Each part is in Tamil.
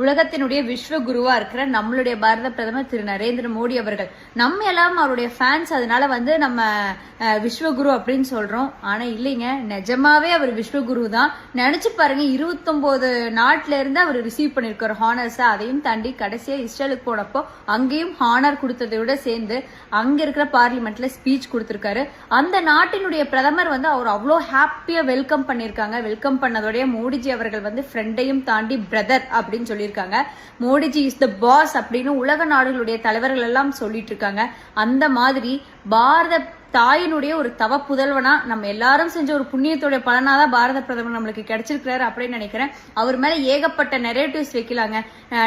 உலகத்தினுடைய விஸ்வகுருவா இருக்கிற நம்மளுடைய பாரத பிரதமர் திரு நரேந்திர மோடி அவர்கள். நம்ம எல்லாம் அவருடைய ஃபேன்ஸ், அதனால நம்ம விஸ்வகுரு அப்படின்னு சொல்றோம். ஆனா இல்லைங்க, நிஜமாவே அவர் விஸ்வகுரு தான். நினைச்சு பாருங்க, 29 நாட்டுல இருந்து அவர் ரிசீவ் பண்ணிருக்காரு ஹானர்ஸ். அதையும் தாண்டி கடைசியா இஸ்ரேலுக்கு போனப்போ அங்கேயும் ஹானர் கொடுத்ததோட சேர்ந்து அங்க இருக்கிற பார்லிமெண்ட்ல ஸ்பீச் கொடுத்திருக்காரு. அந்த நாட்டினுடைய பிரதமர் அவர் அவ்வளோ ஹாப்பியா வெல்கம் பண்ணிருக்காங்க. வெல்கம் பண்ணதோடைய மோடிஜி அவர்கள் ஃப்ரெண்டையும் தாண்டி பிரதர் அப்படின்னு சொல்லியிருக்காங்க. மோடிஜி இஸ் த பாஸ் அப்படின்னு உலக நாடுகளுடைய தலைவர்கள் எல்லாம் சொல்லிட்டு இருக்காங்க. அந்த மாதிரி பாரத தாயினுடைய ஒரு தவ புதல்வனா நம்ம எல்லாரும் செஞ்ச ஒரு புண்ணியத்தோட பலனாதான் பாரத பிரதமர் நம்மளுக்கு கிடைச்சிருக்கிறாரு அப்படின்னு நினைக்கிறேன். அவர் மேல ஏகப்பட்ட நெரேட்டிவ்ஸ் வைக்கலாங்க,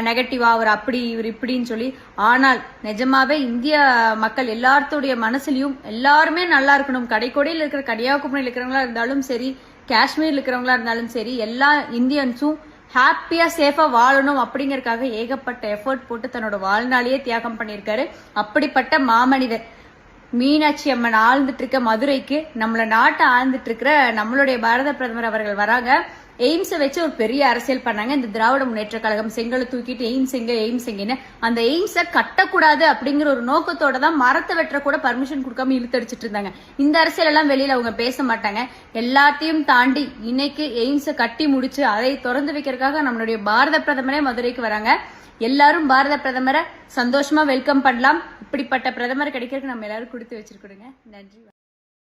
நெகட்டிவா அவர் அப்படி இவர் இப்படின்னு சொல்லி. ஆனால் நிஜமாவே இந்திய மக்கள் எல்லாத்தோடைய மனசுலயும் எல்லாருமே நல்லா இருக்கணும். கடைக்கோடியில் இருக்கிற கன்னியாகுமரியில் இருக்கிறவங்களா இருந்தாலும் சரி, காஷ்மீர்ல இருக்கிறவங்களா இருந்தாலும் சரி, எல்லா இந்தியன்ஸும் ஹாப்பியா சேஃபா வாழணும் அப்படிங்கறதுக்காக ஏகப்பட்ட எஃபர்ட் போட்டு தன்னோட வாழ்நாளையே தியாகம் பண்ணியிருக்காரு. அப்படிப்பட்ட மாமனிதர் மீனாட்சி அம்மன் ஆழ்ந்துட்டு இருக்க மதுரைக்கு, நம்மள நாட்டை ஆழ்ந்துட்டு இருக்கிற நம்மளுடைய பாரத பிரதமர் அவர்கள் வராங்க. எய்ம்ஸை வச்சு ஒரு பெரிய அரசியல் பண்ணாங்க. இந்த திராவிட முன்னேற்ற கழகம் செங்கலை தூக்கிட்டு எய்ம்ஸ் எங்கன்னு அந்த எய்ம்ஸை கட்டக்கூடாது அப்படிங்கிற ஒரு நோக்கத்தோட தான் மரத்தை வெட்ட கூட பர்மிஷன் கொடுக்காம இழுத்தடிச்சிட்டு இருந்தாங்க. இந்த அரசியல் எல்லாம் வெளியில அவங்க பேச மாட்டாங்க. எல்லாத்தையும் தாண்டி இன்னைக்கு எய்ம்ஸை கட்டி முடிச்சு அதை திறந்து வைக்கிறதுக்காக நம்மளுடைய பாரத பிரதமரே மதுரைக்கு வராங்க. எல்லாரும் பாரத பிரதமரை சந்தோஷமா வெல்கம் பண்ணலாம். இப்படிப்பட்ட பிரதமர் கிடைக்கிறதுக்கு நம்ம எல்லாரும் கொடுத்து வச்சிருக்கோங்க. நன்றி.